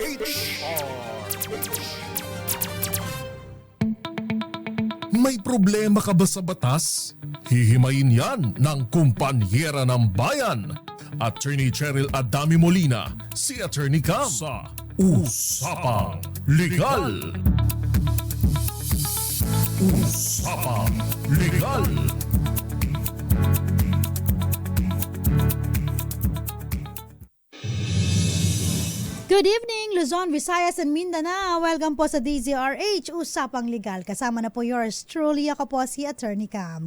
May problema ka ba sa batas? Hihimayin yan ng kumpanyera ng bayan. Attorney Cheryl Adami Molina, si Attorney Cam sa Usapang Legal. Usapang Legal. Good evening, Luzon, Visayas, and Mindanao. Welcome po sa DZRH, Usapang Legal. Kasama na po yours truly, ako po si Attorney Cam.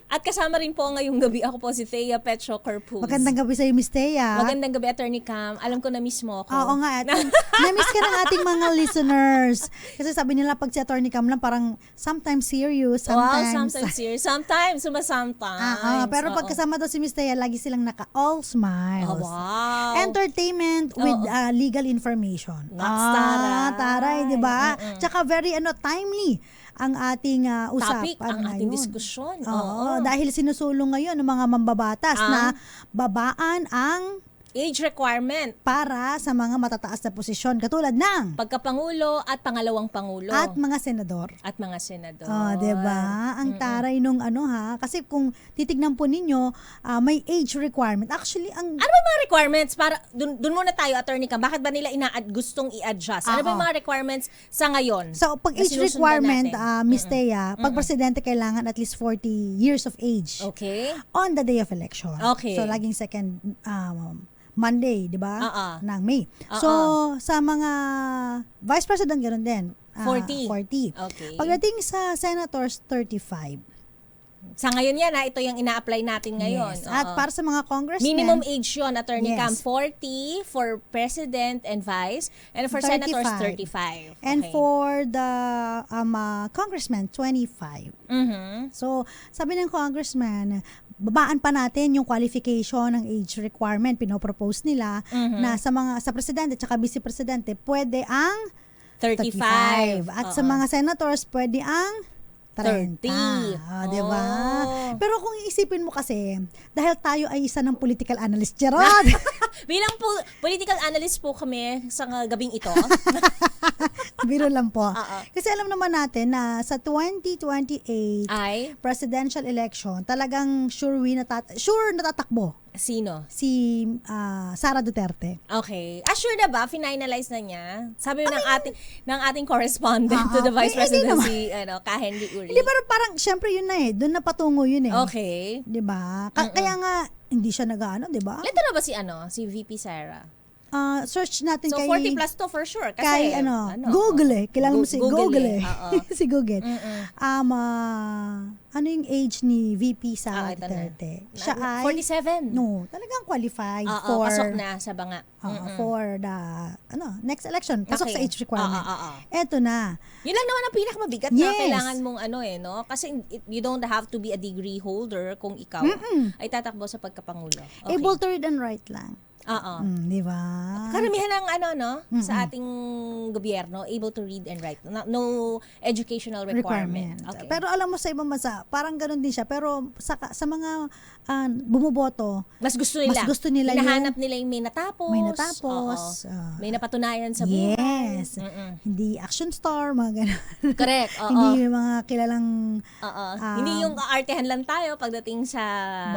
At kasama rin po ngayong gabi ako po si Thea Petro Corpus. Magandang gabi sa iyo, Miss Thea. Magandang gabi, Attorney Cam. Alam ko na-miss mo ako. Oo nga. Na-miss ka ng ating mga listeners. Kasi sabi nila pag si Attorney Cam lang parang sometimes serious, sometimes. Wow, sometimes serious. Sometimes, sometimes. Pero pag kasama daw si Miss Thea, lagi silang naka-all smiles. Oh, wow. Entertainment with legal information. Taray, di ba? Tsaka very timely ang ating topic, usapan ang ating ngayon. diskusyon. Oo, dahil sinusulong ngayon ng mga mambabatas na babaan ang age requirement para sa mga matataas na posisyon katulad ng pagkapangulo at pangalawang pangulo at mga senador. at mga senador. Oh, 'di ba? Ang taray nung kasi kung titignan po ninyo, may age requirement. Actually, ang Ano ba yung mga requirements para dun muna tayo, Attorney Cam? Bakit ba nila gustong i-adjust? Ano ba yung mga requirements sa ngayon? so pag na age sinusundan requirement, natin? Miss Thea, pag presidente kailangan at least 40 years of age. Okay. On the day of election. Okay. So, laging second Monday, di ba? Ng May. So, sa mga vice president, ganoon din. 40. 40. Okay. Pagdating sa senators, 35. Sa ngayon yan, ito yung ina-apply natin ngayon. Yes. At para sa mga congressmen, minimum age yun, Attorney Cam, Yes. 40 for president and vice, and for senators, 35. And Okay. for the congressmen, 25. So, sabi ng congressman, babaan pa natin yung qualification ng age requirement pinopropose nila na sa presidente at vice presidente pwede ang 35. at sa mga senators pwede ang 30. 30. Di ba? Oh. Pero kung iisipin mo kasi, dahil tayo ay isa ng political analyst, Gerard. Bilang political analyst po kami sa gabing ito. Biro lang po. Kasi alam naman natin na sa 2028 Ay, presidential election, talagang sure natatakbo sino? si Sara Duterte. Okay. Sure na ba? Finalize na niya? Sabi ng ating correspondent to the Vice hindi Presidency, Ka Henry Uri. Hindi, pero parang syempre yun na doon na patungo yun Okay. 'Di ba? Kaya nga hindi siya nag-ano, 'di ba? Leto na ba si VP Sara? Search natin So, kay 40 plus to for sure. Kasi, kay Google Kilala mo si Google Oo. si Google. Ano yung age ni VP Sara Ito na. Duterte? Siya ay 47. No, talagang qualified Oo, for pasok na sa banga. for the next election. Pasok sa Okay. age requirement. Oo. Eto na. Yun lang naman ang pinakamabigat na Yes. kailangan mong no? Kasi you don't have to be a degree holder kung ikaw ay tatakbo sa pagkapangulo. Okay. Able to read and write lang. Oo. Di ba? Karamihan ng sa ating gobyerno, able to read and write. No educational requirement. Okay. Pero alam mo sa ibang bansa, parang ganun din siya. Pero sa mga bumuboto, mas gusto nila hinahanap nila yung may natapos. Oo. May napatunayan sa buhay. Yes. Hindi action star, mga ganun. Correct. Oo. Hindi yung mga kilalang Hindi yung artehan lang tayo pagdating sa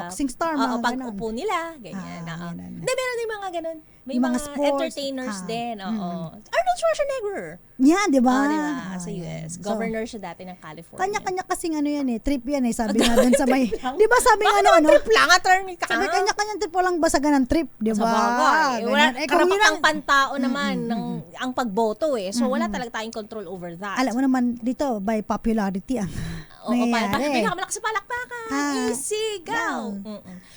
boxing star, ganun. mga Pag-upo nila, ganyan. ganun. Hindi, meron din mga ganun. May Yung mga, mga sports, entertainers din. Oo. Arnold Schwarzenegger. Yan, di ba? Diba? Sa US. Governor siya dati ng California. Kanya-kanya kasing trip yan Sabi nga dun sa may, di ba sabi nga trip lang, Attorney Cam? Sabi kanya-kanya trip, walang basagan ng trip, di Sa ba? bagay. Ganun. Karapatang pantao naman ang pagboto So wala talaga tayong control over that. Alam mo naman dito, by popularity ang nangyayari. Pinakamalakas sa palakpakan. Easy, go!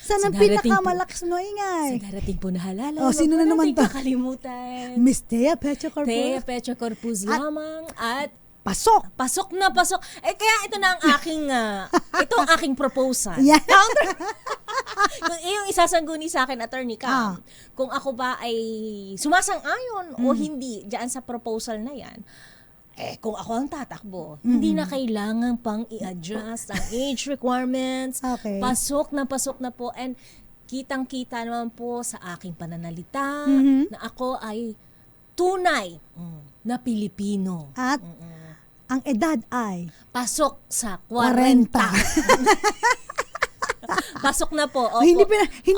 Saan ang darating pinakamalakas mo ingay? Sa darating po na halala. Sino na naman to? Kakalimutan. Miss Thea Petro Corpus. Thea Petro Corpus lamang at Pasok! pasok na pasok. Kaya ito na ang aking, ito ang aking proposal. Yeah. Kung yung isasangguni sa akin, Attorney Cam, kung ako ba ay sumasang-ayon o hindi dyan sa proposal na yan, kung ako ang tatakbo, hindi na kailangan pang i-adjust ang age requirements. Okay. Pasok na po. And kitang-kita naman po sa aking pananalita na ako ay tunay na Pilipino. At ang edad ay Pasok sa 40. 40. Pasok na po. Opo. Hindi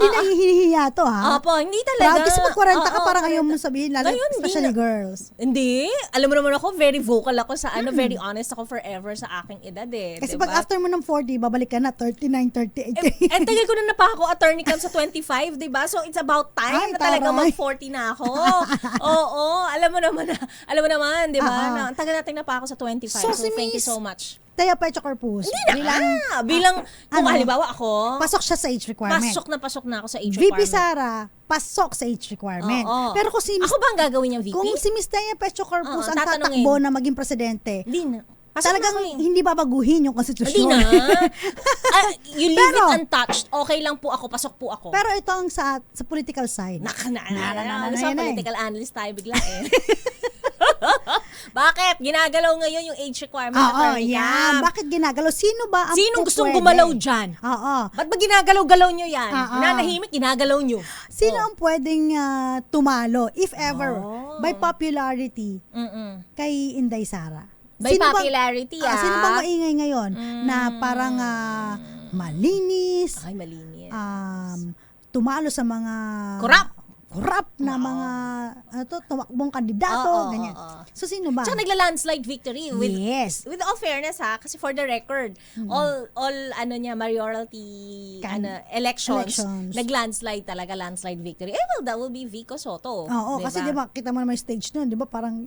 nahihiya to, ha? Opo, hindi talaga. Kasi pag 40 ka, Oo, parang ayaw 40. mo sabihin, lalo Ngayon, hindi especially na. girls. Hindi. Alam mo naman ako, very vocal ako sa very honest ako forever sa aking edad eh. Kasi diba? pag after mo ng 40, babalik ka na, 39, 38. Tagal ko na napako attorney cam sa 25, di ba? So it's about time Ay, na talaga taray. mag-40 na ako. Oo, alam mo naman, di ba? Na, ang tagal natin napako sa 25. So, So, si thank you Miss so much. Taya Pecho Corpus. Bilang kung ano, halimbawa ako, pasok siya sa age requirement. pasok na ako sa age VP requirement. Sara, pasok sa age requirement. Oo. Pero kung si Miss, Ako ba ang gagawin niyang VP? kung si Miss Taya Pecho Corpus Oo, ang tatanungin. tatakbo na maging presidente, Hindi na. Pasok talagang na ako eh. hindi babaguhin yung Hindi konstitusyon. na. You leave Pero- it untouched. Okay lang po ako, pasok po ako. Pero ito ang sa political side. Na, na, sa na, political analyst tayo bigla eh. Bakit? Ginagalaw ngayon yung age requirement Oo, attorney yan. Cam. Bakit ginagalaw? Sino ba ang Sinong gustong pupwede? gumalaw dyan? Oo. Ba't ba ginagalaw-galaw nyo yan? Oo. Nanahimik, ginagalaw nyo. Sino ang pwedeng tumalo, if ever, Oh. by popularity, Mm-mm. kay Inday Sara? By Sino bang- popularity, Sino bang maingay ngayon na parang malinis, Ay, malinis. tumalo sa mga korap na mga tumakbong kandidato, Oo, ganyan. oo. So, sino ba? Tsaka nagla-landslide victory with Yes. with all fairness ha, kasi for the record, all mayoralty elections, Elections. nag-landslide talaga, landslide victory. Well, that will be Vico Soto. Oo, kasi di ba, kita mo naman yung stage nun, di ba, parang,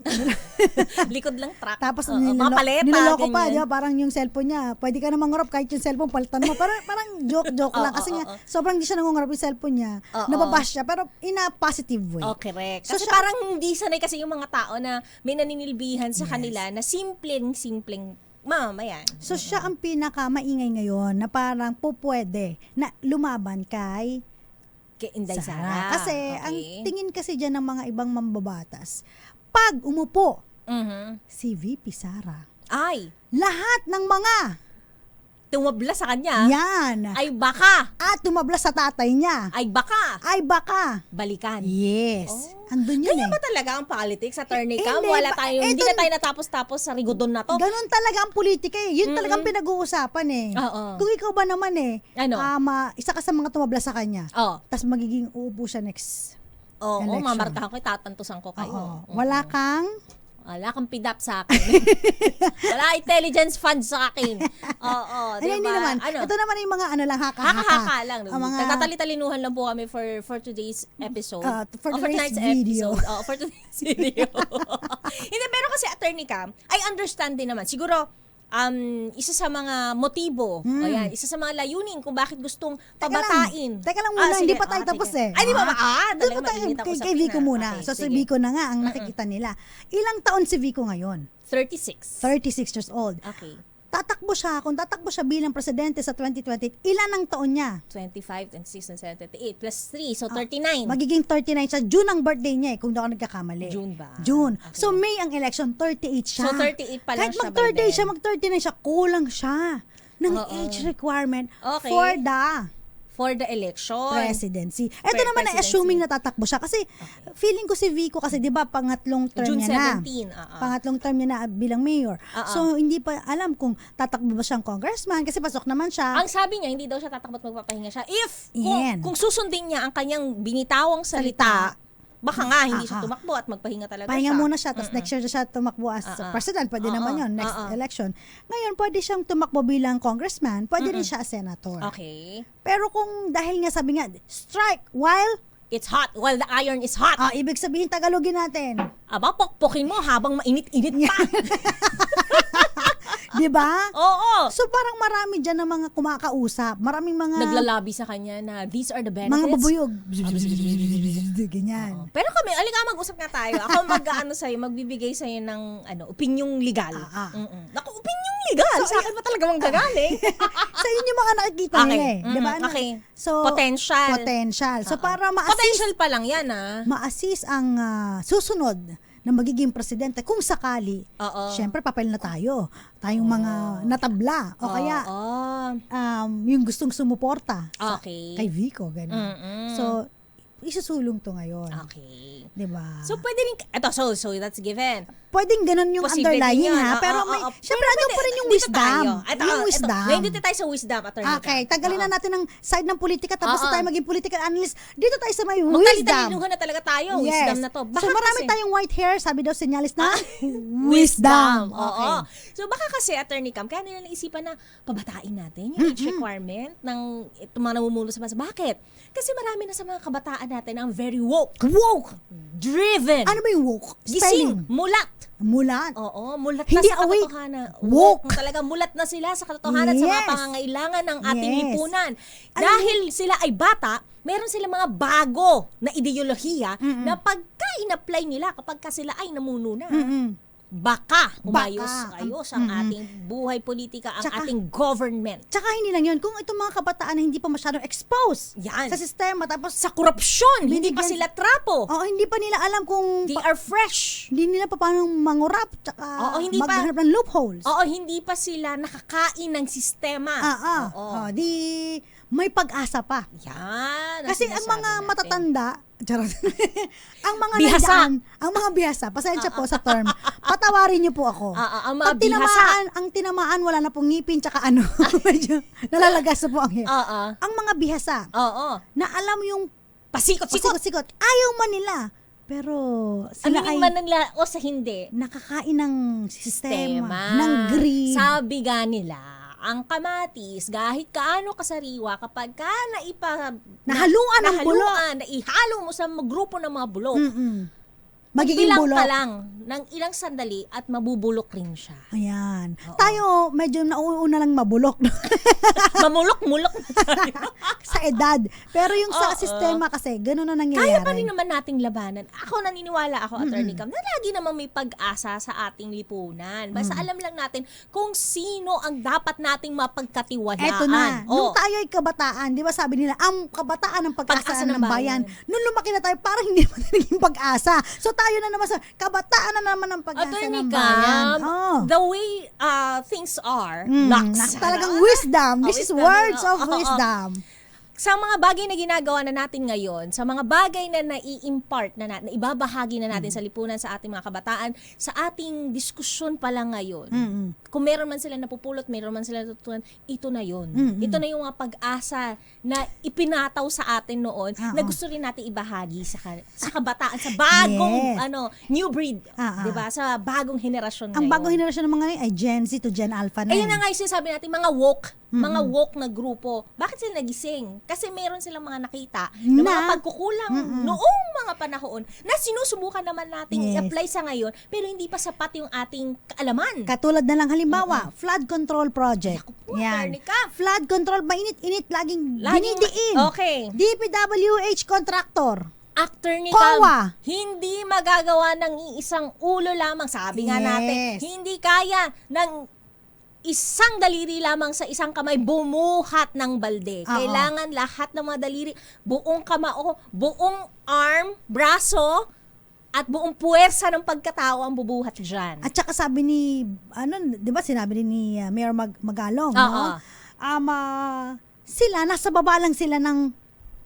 Likod lang track. tapos Oo, mga paleta, niloloko pa, ganyan. di ba, parang yung cellphone niya, pwede ka na mangurap kahit yung cellphone, palitan mo. Parang joke lang. Kasi nga, sobrang hindi siya nangungurap yung cellphone niya. Oo. Nababash siya, pero in a positive way. Oh, correct. So, Kasi siya- parang hindi sanay kasi yung mga tao na may naninilbihan sa kanila na simpleng mamamayan. So, siya ang pinaka-maingay ngayon na parang pupwede na lumaban kay Kay Inday Sara. Sara. Kasi, Okay. ang tingin kasi dyan ng mga ibang mambabatas, pag umupo Mhm. si VP Sara, Ay, lahat ng mga tumabla sa kanya. yan, Ay baka. at tumabla sa tatay niya, Ay baka. ay baka, Balikan. yes, andun yun Kaya eh. ba talaga ang politics, attorney Cam? Hindi, Wala tayo, hindi ito- na tayo natapos-tapos sa rigodon na to. Ganun talaga ang politika eh. Yun talagang pinag-uusapan eh. Oo. Kung ikaw ba naman eh, Ano? isa ka sa mga tumabla sa kanya, Oh. tapos magiging uupo siya next. Oo, Election. mamartahan ko, tatantusan ko kayo. Oo. Wala kang, Wala kang pidap sa akin. Wala intelligence fund sa akin. Oo, Ay, diba? hindi naman. Ano? Ito naman yung mga ano lang, haka-haka. Haka-haka lang. Ang mga, Tatali-talinuhan lang po kami for today's episode. For tonight's today's video. episode. For today's video. Hindi, pero kasi attorney Cam, I understand din naman. Siguro, isa sa mga motibo, ayan, isa sa mga layunin kung bakit gustong pabatain. Teka lang muna, sige. hindi pa tayo tapos sige. eh. Ay, di ba ba? Doon Talaga pa tayo, mainit ako kay Vico muna. So, si Vico na nga ang nakikita nila. Ilang taon si Vico ngayon? 36. 36 years old. Okay. Kung tatakbo siya bilang presidente sa 2028, ilan ang taon niya? 25, 26, 27, 28, plus 3, so 39. Magiging 39 siya. June ang birthday niya eh, kung di ako nagkakamali. June ba? June. Okay. So, May ang election, 38 siya. So, 38 pa lang Kahit siya by mag-38 then. siya, mag-39 siya, kulang siya ng Oo. age requirement Okay. for the For the election. presidency. Ito naman na assuming natatakbo siya. Kasi, feeling ko si Vico, kasi di ba, pangatlong term June niya 17. na. Pangatlong term niya na bilang mayor. So, hindi pa alam kung tatakbo ba siyang congressman, kasi pasok naman siya. Ang sabi niya, hindi daw siya tatakbo at magpapahinga siya. If, Yan. kung susundin niya ang kanyang binitawang salita, baka nga hindi siya tumakbo at magpahinga talaga Pahinga siya. muna siya, tapos next year na siya tumakbo as president. Pwede naman yun, next election. Ngayon, pwede siyang tumakbo bilang congressman, pwede rin siya as senator. Okay. Pero kung dahil nga sabi nga, strike while, It's hot while the iron is hot. ibig sabihin Tagalogin natin. Aba, pokpokin mo habang mainit-init pa. Di ba? Oo. So parang marami dyan na mga kumakausap. Maraming mga Naglalabi sa kanya na these are the benefits. mga babuyog. Ganyan. Pero kami, alika mag-usap nga tayo. Ako magbibigay sa'yo ng opinyong legal. Naku, opinyong legal? Sa akin ba talaga manggagaling? Sa inyo mga nakikita Okay. nila eh. Di ba? Okay. So, Potential. So para ma-assist, Potential pa lang yan, ma-assist ang susunod na magiging presidente kung sakali. Oo. Siyempre, papel na tayo. Tayong mga natabla. O kaya, Oo. yung gustong sumuporta Okay. kay Vico. Ganun. Mm-mm. So, isusulong to ngayon. Okay. 'Di ba? So, pwede rin, so that's given. Pwedeng ganun yung Posible underlying din yun. ha, pero Oo, may, oo. syempre Pero andun pa rin yung dito wisdom. tayo. Yung wisdom. Ngayon dito tayo sa wisdom, attorney. Okay, tanggalin na natin ang side ng politika tapos Oo. na tayo maging political analyst. Dito tayo sa may wisdom. Magtalitalinuhan na talaga tayo. Wisdom na to. So marami tayong white hair, sabi daw senyalis na Wisdom. Oo. Okay. So baka kasi, Attorney Cam, kaya nila naisipan na pabatain natin yung age requirement ng itong mga namumuno sa bansa. Bakit? Kasi marami na sa mga kabataan natin ang very woke. Woke! Driven. Ano ba yung woke? Gising. Spelling. Mulat. Mulat. Oo, mulat Hindi na sa awake. katotohanan. Woke. Talaga mulat na sila sa katotohanan sa mga Yes. pangangailangan ng ating Yes. lipunan. Alam Dahil sila ay bata, meron sila mga bago na ideolohiya na pagka in-apply nila kapag ka sila ay namuno na, baka umayos ang ating buhay politika, ang Tsaka- ating government. Tsaka hindi lang yun, kung itong mga kabataan na hindi pa masyadong exposed Yan. sa sistema, tapos Sa korupsyon, hindi pa Binigyan- sila trapo. hindi pa nila alam kung They are fresh. hindi nila pa paano mangurap tsaka hindi pa- maghanap ng loopholes. Oo, hindi pa sila nakakain ng sistema. Oo. Di may pag-asa pa. Yan. Kasi ang sinasabi mga natin. matatanda, charot. ang mga Bihasa. nandyan, ang mga bihasa, pasensya po sa term, patawarin niyo po ako. Ang mga Pag tinamaan, ang tinamaan, wala na pong ngipin, tsaka ano, medyo nalalagas na po ang hair. Oo. Ang mga bihasa, Oo. na alam yung Pasikot-sikot. pasikot-sikot, ayaw man nila, pero sila Aminin ay man nila o sa hindi. nakakain ng sistema, ng greed. Sabi nga nila, ang kamatis, kahit kaano kasariwa, kapag ka Nahaluan ng bulok. naihalo mo sa grupo ng mga bulok, Magiging bilang bulok. ka lang ng ilang sandali at mabubulok rin siya. Ayan. Tayo, medyo nauuna lang mabulok Mamulok-mulok na tayo. sa edad. Pero yung sa Oo. sistema kasi, gano'n na nangyayari. Kaya pa rin naman nating labanan. Ako naniniwala ako, Attorney Cam, na lagi naman may pag-asa sa ating lipunan. Basta alam lang natin kung sino ang dapat nating mapagkatiwalaan. Eto na. Oh. Nung tayo ay kabataan, di ba sabi nila, ang kabataan ng pag-asa ng bayan. Nung lumaki na tayo, parang hindi naman naging pag-asa. So tayo na naman sa kabataan na naman ng pag-asa Attorney ng Cam, bayan. the way things are, knocks. Talagang wisdom. This is wisdom, words no? of Oo. wisdom. Sa mga bagay na ginagawa na natin ngayon, sa mga bagay na nai-impart na ibabahagi na natin sa lipunan sa ating mga kabataan, sa ating diskusyon pa lang ngayon, kung meron man sila napupulot, meron man sila natutunan, ito na yun. Ito na yung mga pag-asa na ipinataw sa atin noon na gusto rin natin ibahagi sa kabataan, sa bagong Yes. new breed, Ah, ah. 'di ba? Sa bagong henerasyon Ang ngayon. bagong henerasyon ng mga ngayon ay Gen Z to Gen Alpha na Ayun yan. na nga yung sinasabi natin, mga woke na grupo. Bakit sila nagising? Kasi meron silang mga nakita na mga Na- pagkukulang noong mga panahon na sinusubukan naman nating Yes. i-apply sa ngayon pero hindi pa sapat yung ating kaalaman. Katulad na lang halimbawa, flood control project. po, Attorney Cam. Flood control, mainit-init, laging Laging dinidiin. okay. DPWH contractor. Attorney COA. Cam, hindi magagawa ng iisang ulo lamang. Sabi nga natin, Yes. hindi kaya ng isang daliri lamang sa isang kamay bumuhat ng balde. Oo. Kailangan lahat ng mga daliri, buong kamao, buong arm, braso, at buong puwersa ng pagkatao ang bubuhat dyan. At saka sabi ni, di ba sinabi rin ni Mayor Magalong, Oo. no? Sila, nasa baba lang sila ng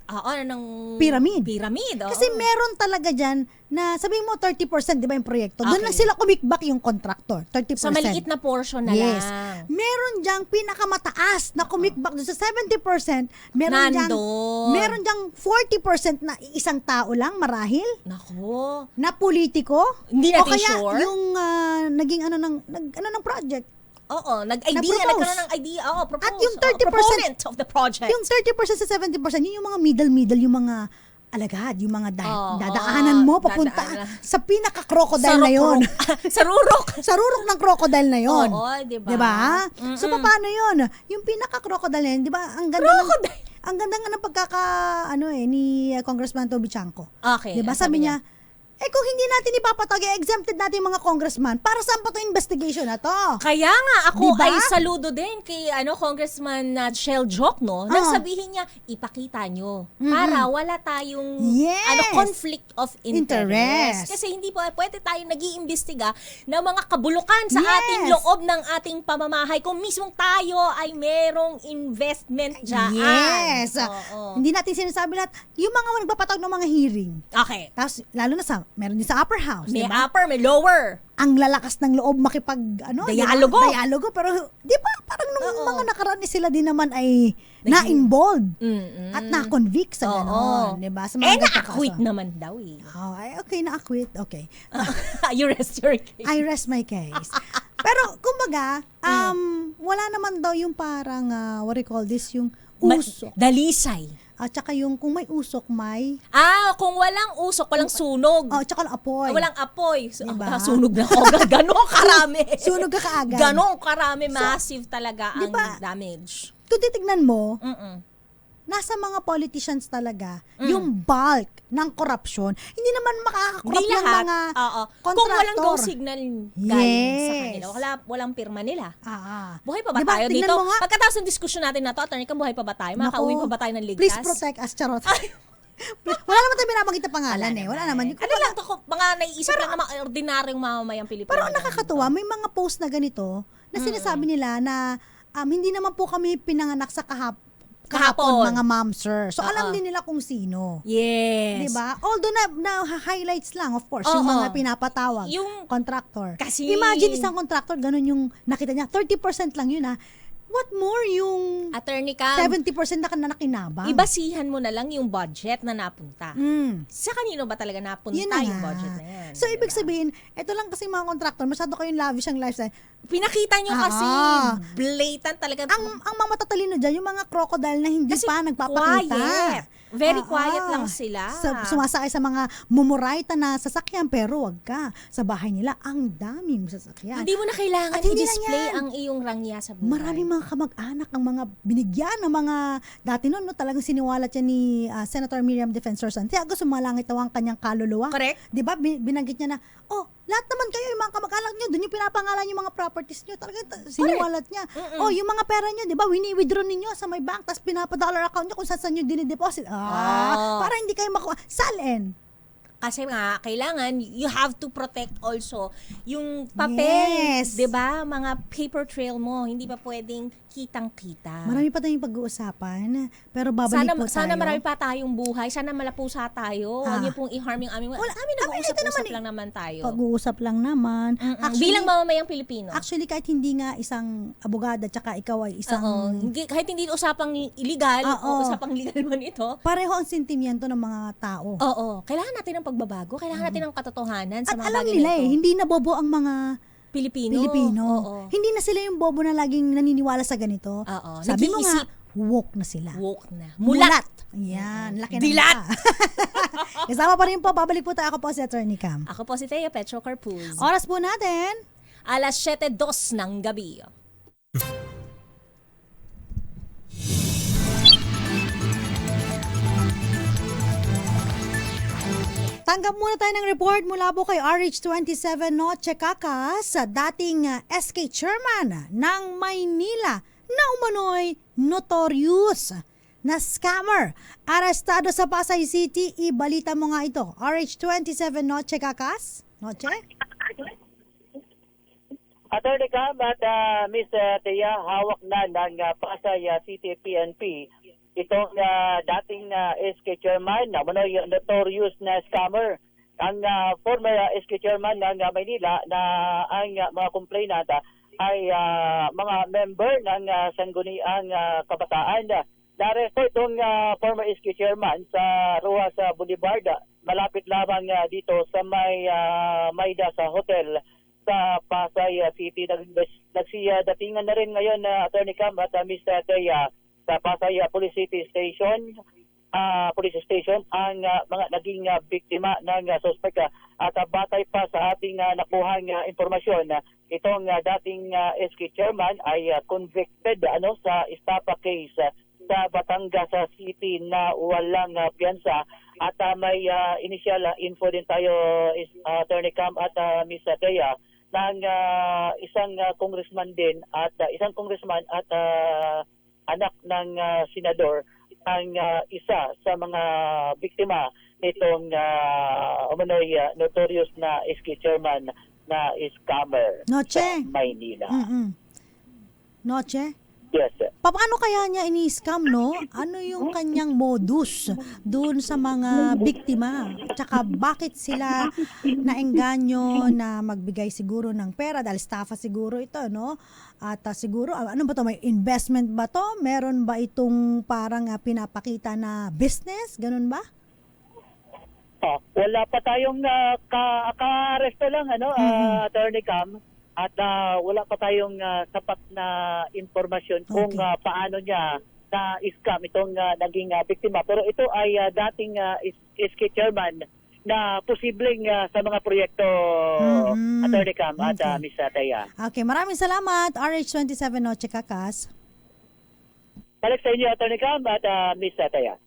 Ng Pyramid. Pyramid, oo. Kasi meron talaga dyan na sabihin mo 30%, di ba yung proyekto? Doon Okay. lang sila kumikbak yung contractor, 30%. sa maliit na portion na Yes. lang. Meron diyang pinakamataas na kumikbak doon sa 70%. Meron diyang, Nandun. meron diyang 40% na isang tao lang marahil Nako. na politiko. Hindi o natin kaya sure. yung naging ng project. Oo, nag-idea, Na-propose. nagkaroon ng idea. Oo, propose. At yung 30% proponent of the project. Yung 30% sa 70%, yun yung mga middle, yung mga alagad, yung mga Oo, dadaanan mo papunta dadaanan. sa pinaka-crocodile na yun. Sa rurok. Sa rurok ng crocodile na yun. Oo, diba? Diba? So, paano yun? Yung pinaka-crocodile na yun, di ba? Ang ganda ang ganda nga ng pagkaka, ni Congressman Toby Chanco. Okay. Diba? ang Sabi niya, Eh kung hindi natin ipapatawag, exempted natin yung mga congressman, para saan pa to investigation na to? Kaya nga, ako Diba? ay saludo din kay Congressman Shell Jokno nang sabihin niya, ipakita nyo para wala tayong Yes. conflict of interest. Interest. Kasi hindi po pwede tayong nag-iimbestiga ng mga kabulukan sa Yes. ating loob ng ating pamamahay kung mismong tayo ay merong investment dyan. Yes. Oo. Hindi natin sinasabi lahat. Yung mga nagpapatawag ng mga hearing, Okay. tapos lalo na meron din sa upper house, May di ba? upper, may lower. Ang lalakas ng loob makipag Dialogo. di ba? Dialogo, pero di ba parang nung Oo. mga nakaraan sila din naman ay na-involved Mm-mm. at na-convict sa gano'n, di ba? Sa mga ganitong na-acquit kaso. naman daw eh. Oh, ay, okay, na-acquit. Okay. You rest your case. I rest my case. Pero, kumbaga, wala naman daw yung parang, what do you call this, yung usok. Dalisay. At saka yung kung may usok, may, Kung walang usok, walang sunog. tsaka apoy. Walang apoy. Diba? Sunog na ako. Ganon karami. Sunog ka kaagad. Ganon karami. Massive talaga ang diba? damage. Kung titignan mo, Mm-mm. nasa mga politicians talaga yung bulk ng korupsyon. Hindi naman makakakorrupt Hindi yung lahat. mga Oo. contractor. Kung walang go signal galing sa Yes. kanila. Walang pirma nila. Buhay pa ba Diba? tayo Tingnan dito? mo nga. Pagkatapos ng diskusyon natin na to, Attorney Cam, buhay pa ba tayo? Naku, Makauwi pa ba tayo ng ligtas? Please protect us, charot. Wala naman tayo binabanggit na pangalan Wala naman. Ano lang to, mga naiisip lang naman ordinaryong mamamayang Pilipino. Pero ang nakakatuwa, may mga post na ganito na sinasabi nila na hindi naman po kami pinanganak sa kahapon mga ma'am sir. So alam din nila kung sino. Yes. 'Di ba? Although na highlights lang of course yung Oo. mga pinapatawag, Yung- contractor. Kasi- Imagine isang contractor ganun yung nakita niya, 30% lang yun What more yung Attorney Cam, 70% na nakinabang? ibasihan mo na lang yung budget na napunta. Mm. Sa kanino ba talaga napunta Yun na yung nga. budget na yan? So, Diba? ibig sabihin, ito lang kasi mga contractor, masyado kayong lavish ang lifestyle. Pinakita nyo kasi, blatant talaga. Ang mga matatalino dyan, yung mga crocodile na hindi Kasi pa nagpapakita. quiet. Very quiet lang sila. Sumasakay sa mga mumuraita na sasakyan, pero wag ka. Sa bahay nila, ang daming sasakyan. Hindi mo na kailangan At hindi lang i-display yan. ang iyong rangya sa buhay. Maraming mga kamag-anak, ang mga binigyan ng mga, dati noon, talagang siniwalat yan ni Senator Miriam Defensor Santiago, sumalangit daw ang kanyang kaluluwa. Correct. Di ba? Binanggit niya na, lahat naman kayo, yung mga kamag-anak niyo, doon yung pinapangalan yung mga properties niyo. Talagang siniwalat niya. Yung mga pera niyo, di ba, wini-withdraw ninyo sa may bank, tapos pinapa-dollar account niyo kung saan niyo dinideposit. Para hindi kayo makuha. Salin. Kasi nga, kailangan, you have to protect also yung papel, Yes. 'di ba? Mga paper trail mo, hindi pa pwedeng kitang-kita. Marami pa tayong pag-uusapan, pero babalik po tayo. Sana marami pa tayong buhay, sana malapusa tayo. Huwag niyo pong i-harm yung aming. Wala, Amin ito nag-uusap-usap naman lang naman tayo. Pag-uusap lang naman. Bilang mamamayang Pilipino. Actually, kahit hindi nga isang abogada, tsaka ikaw ay isang... Oo. Kahit hindi usapang illegal, o usapang legal man ito. Pareho ang sentimiento ng mga tao. Oo. Kailangan natin ng pagbabago. Kailangan natin ng katotohanan sa At mga alam bagay nila na ito. hindi na bobo ang mga Pilipino. Oo. Hindi na sila yung bobo na laging naniniwala sa ganito. Oo. Sabi mo nga, Nag-iisip. woke na sila. Woke na. Mulat. Ayan, laki ng Dilat. mata. Kasama pa rin po, babalik po tayo. Ako po si Attorney Cam. Ako po si Thea Petro Carpuz. Oras po natin. Alas 7:02 ng gabi. Tanggap muna tayo ng report mula po kay RH27 Noche Cacas, sa dating SK chairman ng Maynila na umano'y notorious na scammer. Arestado sa Pasay City, ibalita mo nga ito. RH27 Noche Cacas? Noche? Attorney Cam at Ms. Thea, hawak na ng Pasay City PNP itong dating SK chairman na notorious na scammer. Ang former SK chairman ng Maynila na ang mga complainant ay mga member ng Sangguniang Kabataan. Naresto itong former SK chairman sa Ruas Boulevard, malapit lamang dito sa may Maida sa hotel sa Pasay City. Datingan na rin ngayon Attorney Cam at Ms. Thea sa Pasay Police Station ang mga naging biktima ng suspect at batay pa sa ating nakuhang impormasyon, itong dating SK chairman ay convicted sa estafa case sa Batangas City na walang piyansa At may initial info din tayo, Attorney Cam at Miss Thea, ng isang congressman din at isang congressman at anak ng senador ang isa sa mga biktima nitong notorious na SK chairman na scammer Noche. sa Maynila. Noche? Yes, sir. Paano kaya niya ini-scam, no? Ano yung kanyang modus doon sa mga biktima? Tsaka bakit sila naengganyo na magbigay siguro ng pera dahil estafa siguro ito, no? At siguro, ano ba to? May investment ba to? Meron ba itong parang pinapakita na business? Ganun ba? Wala pa tayong ka-arresto lang, Attorney Cam. At wala pa tayong sapat na impormasyon kung paano niya na-scam itong naging biktima. Pero ito ay dating SK chairman na posibleng sa mga proyekto, Attorney Cam at Ms. Thea. Okay, maraming salamat. RH27 Noche Kakas. Balik sa inyo, Attorney Cam at Ms. Thea.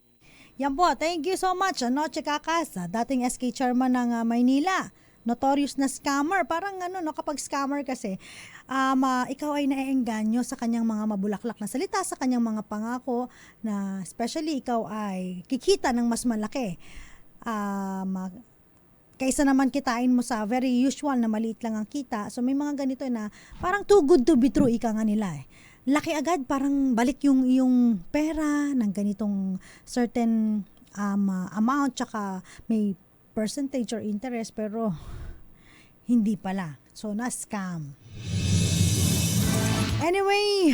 Yan po, thank you so much. Noche Kakas, dating SK chairman ng Maynila. Notorious na scammer. Parang kapag scammer kasi, ikaw ay naeengganyo sa kanyang mga mabulaklak na salita, sa kanyang mga pangako, na especially ikaw ay kikita ng mas malaki. Kaysa naman kitain mo sa very usual na maliit lang ang kita. So may mga ganito na parang too good to be true, ika nga nila eh. Laki agad, parang balik yung iyong pera ng ganitong certain amount, tsaka may percentage or interest, pero hindi pala. So, na-scam. Anyway,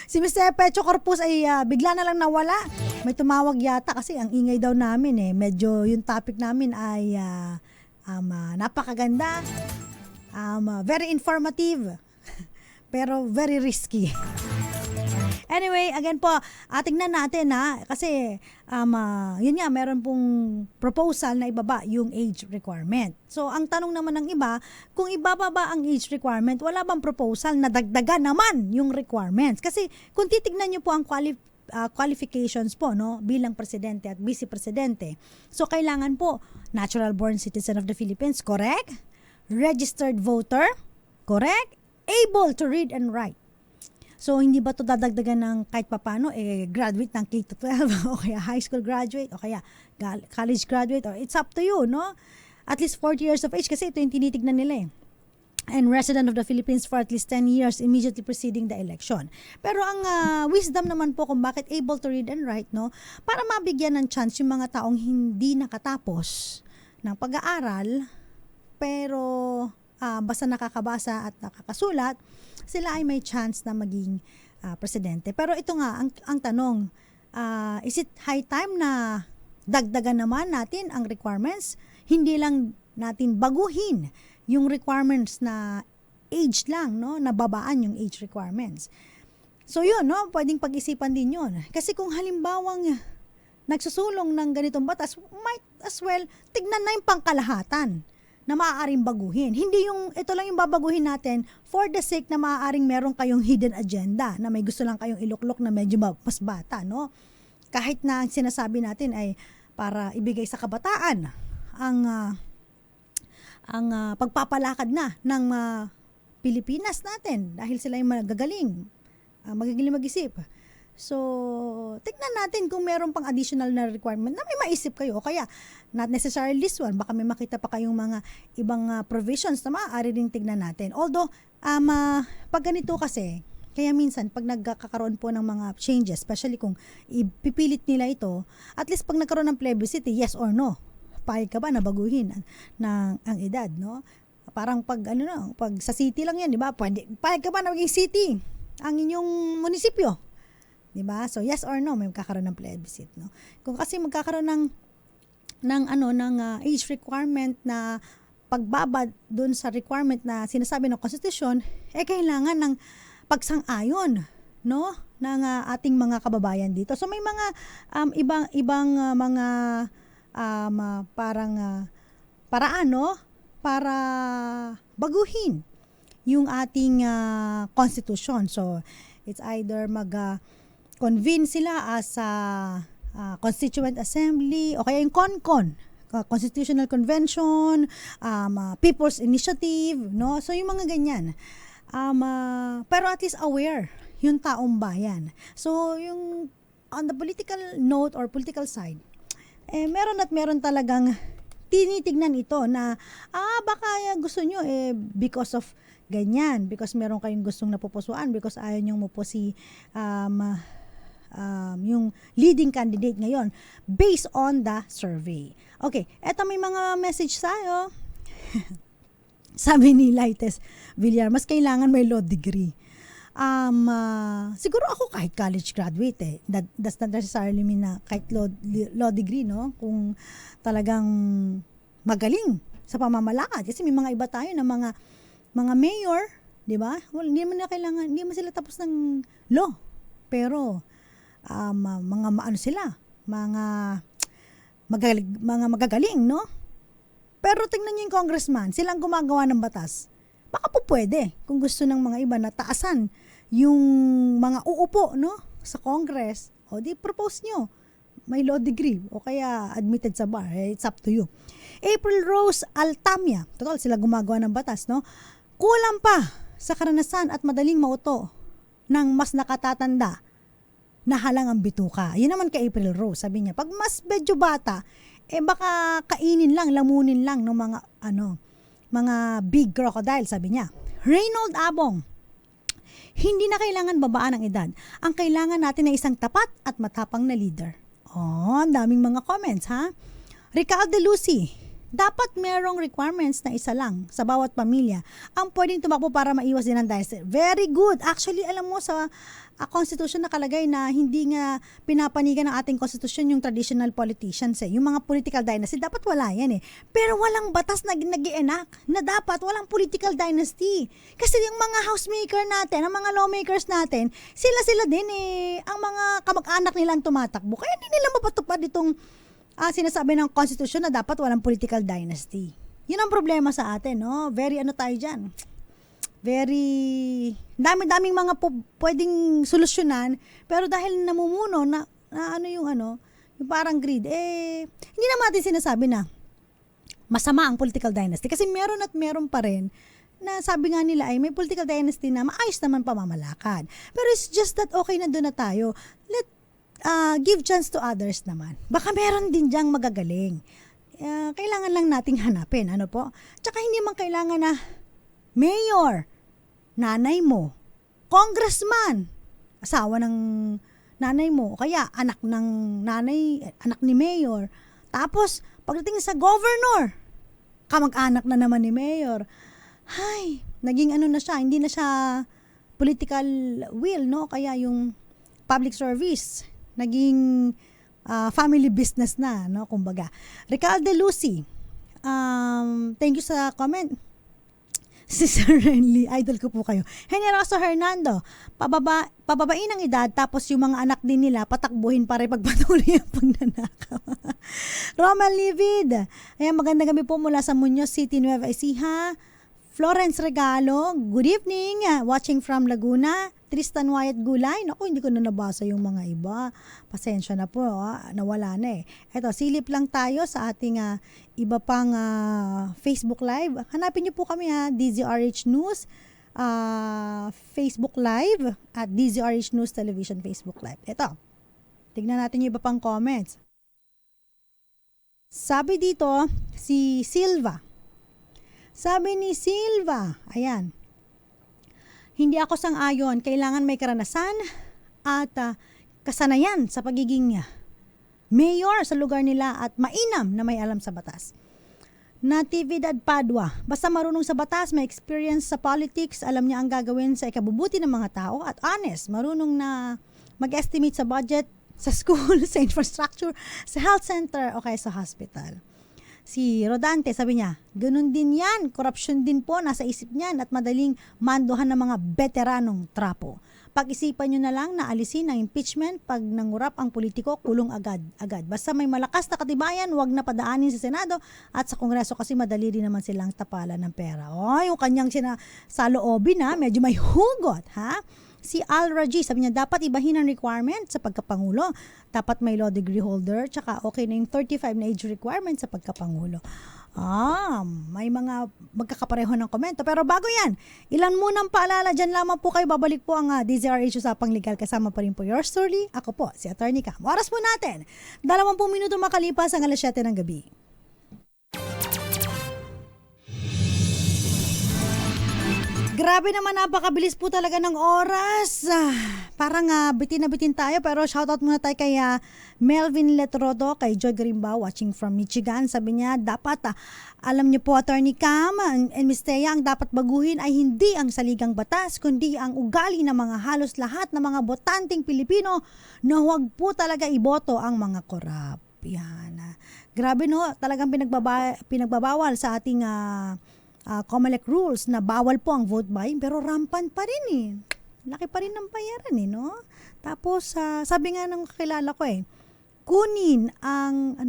si Mr. Pecho Corpus ay bigla na lang nawala. May tumawag yata kasi ang ingay daw namin eh. Medyo yung topic namin ay napakaganda, very informative, pero very risky. Anyway, again po, tingnan natin kasi yun nga, meron pong proposal na ibaba yung age requirement. So, ang tanong naman ng iba, kung ibababa ang age requirement, wala bang proposal na dagdagan naman yung requirements? Kasi kung titignan nyo po ang qualifications po, no, bilang presidente at vice presidente, so kailangan po natural born citizen of the Philippines, correct? Registered voter, correct? Able to read and write. So, hindi ba ito dadagdagan ng kahit papano, graduate ng K-12 o kaya high school graduate o kaya college graduate, or it's up to you, no? At least 40 years of age kasi ito yung tinitignan nila eh. And resident of the Philippines for at least 10 years immediately preceding the election. Pero ang wisdom naman po kung bakit able to read and write, no? Para mabigyan ng chance yung mga taong hindi nakatapos ng pag-aaral, pero basta nakakabasa at nakakasulat, sila ay may chance na maging presidente. Pero ito nga, ang tanong, is it high time na dagdagan naman natin ang requirements? Hindi lang natin baguhin yung requirements na age lang, no? Nababaan yung age requirements. So yun, no? Pwedeng pag-isipan din yun. Kasi kung halimbawang nagsusulong ng ganitong batas, might as well tignan na yung pangkalahatan na maaaring baguhin. Hindi yung, ito lang yung babaguhin natin for the sake na maaaring meron kayong hidden agenda, na may gusto lang kayong iluklok na medyo mas bata, no? Kahit na ang sinasabi natin ay para ibigay sa kabataan ang pagpapalakad na ng Pilipinas natin dahil sila yung magagaling mag-isip. So, tignan natin kung meron pang additional na requirement na may maisip kayo. O kaya, not necessarily this one. Baka may makita pa kayong mga ibang provisions na maaari rin tignan natin. Although, pag ganito kasi, kaya minsan, pag nagkakaroon po ng mga changes, especially kung ipipilit nila ito, at least pag nagkaroon ng plebiscite, yes or no, payag ka ba na baguhin ang edad, no? Parang pag sa city lang yan, di ba? Payag ka ba na maging city ang inyong munisipyo? Diba? So yes or no, may magkakaroon ng plebiscite, no? Kung kasi magkakaroon ng age requirement na pagbaba doon sa requirement na sinasabi ng konstitusyon, kailangan ng pagsang-ayon, no, ng ating mga kababayan dito. So may mga ibang mga paraan, no, para baguhin yung ating konstitusyon. So it's either convince sila as Constituent Assembly, o kaya yung CONCON, Constitutional Convention, People's Initiative, no? So yung mga ganyan. Pero at least aware yung taong bayan. So yung on the political note or political side, meron talagang tinitignan ito na baka gusto nyo because of ganyan, because meron kayong gustong napupusuan, because ayaw nyo mo po si yung leading candidate ngayon based on the survey. Okay, eto may mga message tayo. Sabi ni Laites Villar, mas kailangan may law degree. Siguro ako kahit college graduate that's not necessarily mean na kahit law degree, no? Kung talagang magaling sa pamamalakad, kasi may mga iba tayo na mga mayor, di ba? Well, hindi man sila tapos ng law, pero mga magagaling, no? Pero tingnan niyo yung congressman, silang gumagawa ng batas. Baka po pwede, kung gusto ng mga iba na taasan yung mga uupo, no, sa Congress, o di propose nyo, may law degree, o kaya admitted sa bar, it's up to you. April Rose Altamia, total sila gumagawa ng batas, no? Kulang pa sa karanasan at madaling mauto ng mas nakatatanda na halang ang bituka. Yun naman kay April Rose, sabi niya, pag mas medyo bata, baka kainin lang, lamunin lang ng mga big crocodile, sabi niya. Reynold Abong, hindi na kailangan babaan ang edad. Ang kailangan natin ay isang tapat at matapang na leader. Ang daming mga comments, ha? Ricalde Lucy, dapat merong requirements na isa lang sa bawat pamilya ang pwedeng tumakbo para maiwas din ang dynasty. Very good. Actually, alam mo sa Constitution nakalagay na hindi nga pinapanigan ng ating Constitution yung traditional politicians. Yung mga political dynasty, dapat wala yan . Pero walang batas na nag-i-enact na dapat walang political dynasty. Kasi yung mga housemaker natin, ang mga lawmakers natin, sila din ang mga kamag-anak nilang tumatakbo. Kaya hindi nila mapatupad itong sinasabi ng Constitution na dapat walang political dynasty. Yun ang problema sa atin, no? Very tayo dyan. Very daming mga pwedeng solusyonan, pero dahil namumuno na yung parang greed, hindi naman natin sinasabi na masama ang political dynasty, kasi meron at meron pa rin na sabi nga nila ay may political dynasty na maayos naman pamamalakad. Pero it's just that okay na doon na tayo. Give chance to others naman. Baka meron din diyang magagaling. Kailangan lang nating hanapin, Tsaka hindi man kailangan na mayor, nanay mo, congressman, asawa ng nanay mo, o kaya anak ng nanay, anak ni mayor. Tapos, pagdating sa governor, kamag-anak na naman ni mayor. Hay, naging na siya, hindi na siya political will, no? Kaya yung public service, naging family business na, no? Kumbaga. Ricalde Lucy, thank you sa comment. Sister Renly, idol ko po kayo. Generoso Hernando, pababain ang edad, tapos yung mga anak din nila, patakbuhin para pagpatuloy ang pagnanakaw. Romel Livid, ayan, magandang gabi po mula sa Muñoz City, Nueva Ecija. Florence Regalo, good evening, watching from Laguna. Tristan Wyatt Gulay, naku, hindi ko na nabasa yung mga iba. Pasensya na po, nawala na . Eto, silip lang tayo sa ating iba pang Facebook Live. Hanapin niyo po kami, DZRH News Facebook Live at DZRH News Television Facebook Live. Eto, tignan natin yung iba pang comments. Sabi dito, si Silva. Sabi ni Silva, ayan, hindi ako sang-ayon, kailangan may karanasan at kasanayan sa pagiging mayor sa lugar nila at mainam na may alam sa batas. Natividad Padua, basta marunong sa batas, may experience sa politics, alam niya ang gagawin sa ikabubuti ng mga tao at honest, marunong na mag-estimate sa budget, sa school, sa infrastructure, sa health center o kaya sa hospital. Si Rodante, sabi niya, ganun din yan, korupsyon din po, nasa isip niyan at madaling manduhan ng mga veteranong trapo. Pag-isipan nyo na lang na alisin ang impeachment, pag nangurap ang politiko, kulong agad. Basta may malakas na katibayan, wag na padaanin sa Senado at sa Kongreso kasi madali din naman silang tapalan ng pera. Yung kanyang sa loobin medyo may hugot, ha? Si Al Raji, sabi niya, dapat ibahin ang requirement sa pagkapangulo. Dapat may law degree holder, tsaka okay na yung 35 na age requirement sa pagkapangulo. May mga magkakapareho ng komento. Pero bago yan, ilan munang paalala, dyan lamang po kayo, babalik po ang DZRH Usapang Legal. Kasama pa rin po yours truly. Ako po, si Attorney Cam. Oras po natin, 20 minuto makalipas ang 7:00 ng gabi. Grabe naman, napakabilis po talaga ng oras. Parang bitin na bitin tayo, pero shoutout muna tayo kay Melvin Letrodo, kay Joy Garimba, watching from Michigan. Sabi niya, dapat, alam niyo po, Attorney Cam and Ms. Thea, ang dapat baguhin ay hindi ang saligang batas, kundi ang ugali ng mga halos lahat ng mga botanteng Pilipino na huwag po talaga iboto ang mga korap. Yan. Grabe no, talagang pinagbabawal sa ating COMELEC rules na bawal po ang vote buying, pero rampant pa rin eh. Laki pa rin ng bayaran eh, no? Tapos, sabi nga ng kakilala ko kunin ang,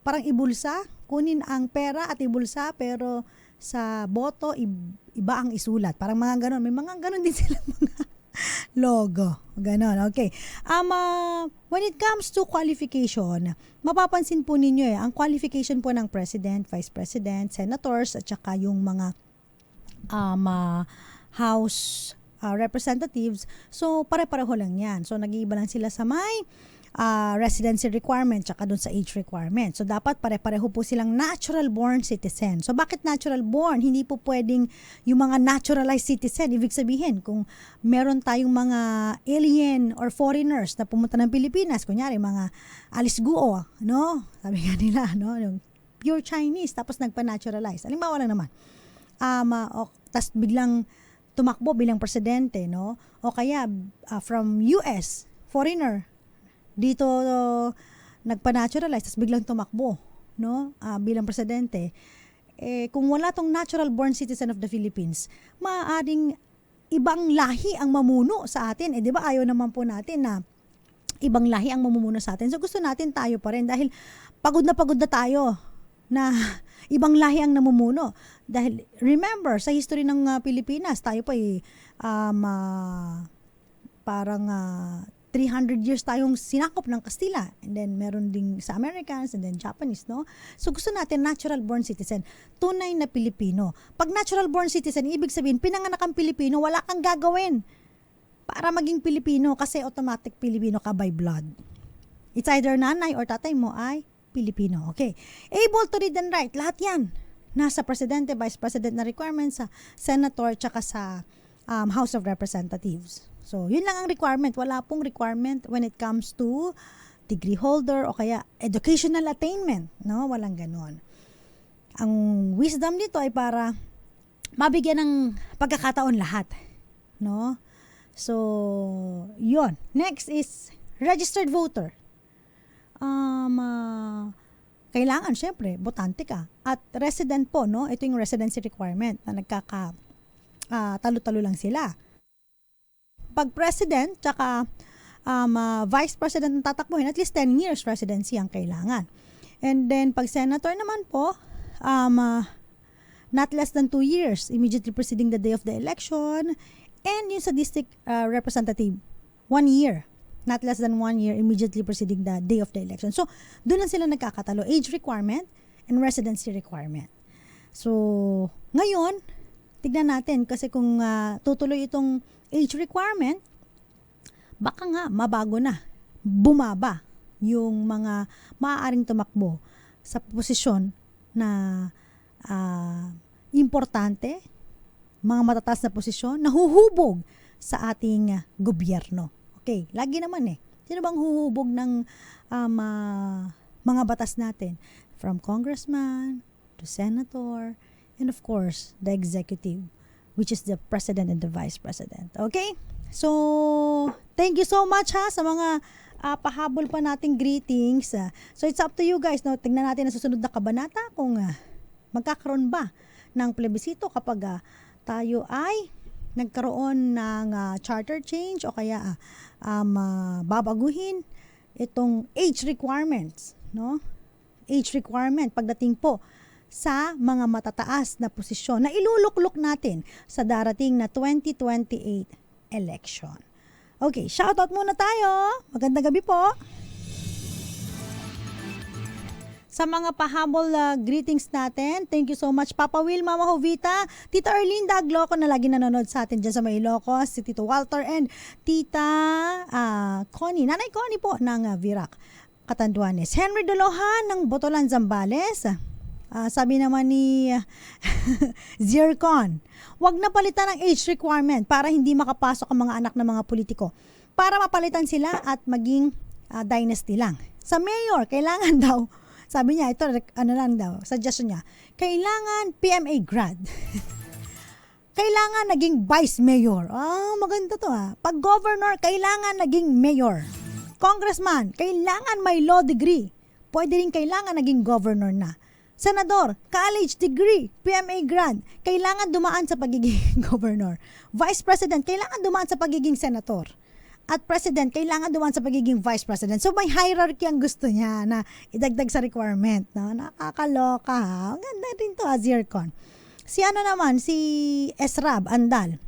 parang ibulsa, kunin ang pera at ibulsa, pero sa boto, iba ang isulat. Parang mga ganon. May mga ganon din sila mga logo. Ganon, okay. When it comes to qualification, mapapansin po ninyo ang qualification po ng President, Vice President, Senators, at saka yung mga House Representatives. So, pare-pareho lang yan. So, nag-iiba lang sila sa may residency requirement tsaka dun sa age requirement. So, dapat pare-pareho po silang natural born citizen. So, bakit natural born? Hindi po pwedeng yung mga naturalized citizen. Ibig sabihin, kung meron tayong mga alien or foreigners na pumunta ng Pilipinas, kunyari, mga alisguo, no? Sabi nga nila, no? Yung pure Chinese, tapos nagpa-naturalize. Halimbawa lang naman. Tas biglang tumakbo bilang presidente, no? O kaya, from US, foreigner, dito nagpa-naturalize, tapos biglang tumakbo, no? Bilang presidente. Kung wala tong natural born citizen of the Philippines, maaaring ibang lahi ang mamuno sa atin. Di ba ayaw naman po natin na ibang lahi ang mamumuno sa atin. So gusto natin tayo pa rin dahil pagod na tayo na ibang lahi ang namumuno. Dahil remember, sa history ng Pilipinas, tayo pa parang 300 years tayong sinakop ng Kastila, and then meron ding sa Americans and then Japanese, no? So gusto natin natural born citizen, tunay na Pilipino. Pag natural born citizen, ibig sabihin pinanganak kang Pilipino, wala kang gagawin para maging Pilipino kasi automatic Pilipino ka by blood. It's either nanay or tatay mo ay Pilipino. Okay. Able to read and write, lahat yan nasa presidente, vice president na requirements, sa senator, tsaka sa House of Representatives. So, yun lang ang requirement. Wala pong requirement when it comes to degree holder o kaya educational attainment. No? Walang ganon. Ang wisdom dito ay para mabigyan ng pagkakataon lahat. No? So, yun. Next is registered voter. Kailangan, syempre, botante ka. At resident po, no? Ito yung residency requirement na talo-talo lang sila. Pag president, tsaka vice president ang tatakbuhin, at least 10 years residency ang kailangan. And then, pag senator naman po, not less than 2 years, immediately preceding the day of the election. And yung sa district representative, 1 year. Not less than 1 year, immediately preceding the day of the election. So, doon lang sila nagkakatalo. Age requirement and residency requirement. So, ngayon, tignan natin kasi kung tutuloy itong age requirement, baka nga mabago na, bumaba yung mga maaaring tumakbo sa posisyon na importante, mga matataas na posisyon, na huhubog sa ating gobyerno. Okay, lagi naman sino bang huhubog ng mga batas natin? From congressman to senator, and of course, the executive, which is the president and the vice president. Okay? So, thank you so much sa mga pahabol pa nating greetings. So, it's up to you guys. No? Tingnan natin ang susunod na kabanata kung magkakaroon ba ng plebisito kapag tayo ay nagkaroon ng charter change o kaya babaguhin itong age requirements. No? Age requirement pagdating po sa mga matataas na posisyon na iluluklok natin sa darating na 2028 election. Okay, shoutout muna tayo. Magandang gabi po. Sa mga pahabol greetings natin, thank you so much Papa Will, Mama Jovita, Tita Erlinda Agloco na lagi nanonood sa atin dyan sa may Ilocos, si Tito Walter and Tita Connie, Nanay Connie po ng Virac, Catanduanes. Henry Dolohan ng Botolan, Zambales. Sabi naman ni Zircon, wag na palitan ang age requirement para hindi makapasok ang mga anak ng mga politiko. Para mapalitan sila at maging dynasty lang. Sa mayor, kailangan daw, sabi niya, ito ano lang daw, suggestion niya, kailangan PMA grad. Kailangan naging vice mayor. Maganda to Pag governor, kailangan naging mayor. Congressman, kailangan may law degree. Pwede rin kailangan naging governor na. Senador, college degree, PMA grad, kailangan dumaan sa pagiging governor. Vice President, kailangan dumaan sa pagiging senator. At President, kailangan dumaan sa pagiging Vice President. So may hierarchy ang gusto niya na idagdag sa requirement. No? Nakakaloka Ang ganda rin to Zircon. Si Esrab Andal.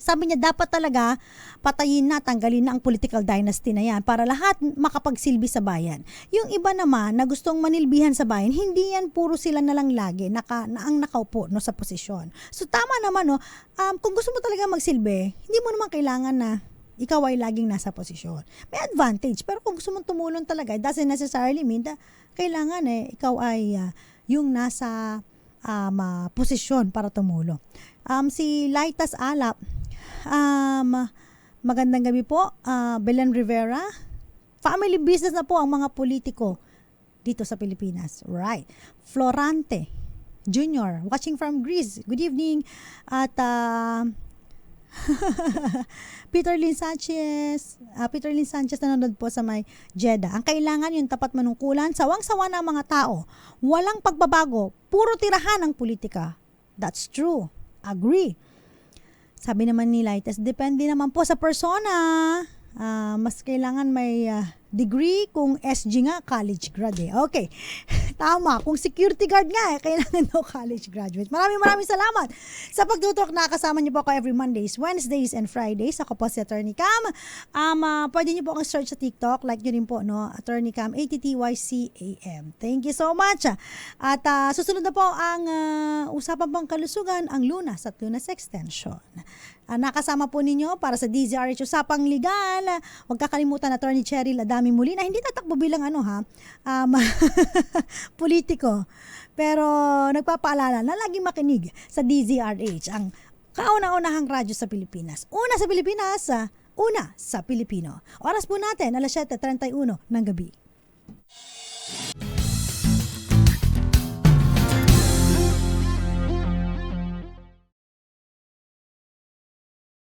Sabi niya dapat talaga patayin na, tanggalin na ang political dynasty na yan para lahat makapagsilbi sa bayan. Yung iba naman na gustong manilbihan sa bayan, hindi yan puro sila na lang lagi na ang nakaupo sa posisyon. So tama naman kung gusto mo talaga magsilbi, hindi mo naman kailangan na ikaw ay laging nasa posisyon. May advantage, pero kung gusto mong tumulong talaga, it doesn't necessarily mean na kailangan ikaw ay yung nasa posisyon para tumulong. Si Laitas Alap, magandang gabi po. Belen Rivera, family business na po ang mga politiko dito sa Pilipinas. Right. Florante Junior, watching from Greece. Good evening. At Peter Lynn Sanchez nanonood po sa may Jeddah. Ang kailangan yung tapat manungkulan, sawang-sawa na mga tao. Walang pagbabago, puro tirahan ang politika. That's true. Agree. Sabi naman ni Laites, depende naman po sa persona. Mas kailangan may degree, kung SG nga, college grad Okay. Tama. Kung security guard nga, kailangan daw college graduate. Maraming salamat sa pagtutok. Nakasama niyo po ako every Mondays, Wednesdays, and Fridays. Ako po si Attorney Cam. Pwede niyo po akong search sa TikTok. Like niyo rin po, Attorney Cam, ATTYCAM. Thank you so much. At susunod na po ang Usapang Pangkalusugan, ang Lunas at Lunas Extension. Nakasama po ninyo para sa DZRH Usapang Legal. Huwag kakalimutan Attorney Cheryl Adami Molina. Hindi tatakbo bilang politiko. Pero nagpapaalala na laging makinig sa DZRH, ang kauna-unahang radyo sa Pilipinas. Una sa Pilipinas, una sa Pilipino. Oras po natin, 7:31 ng gabi.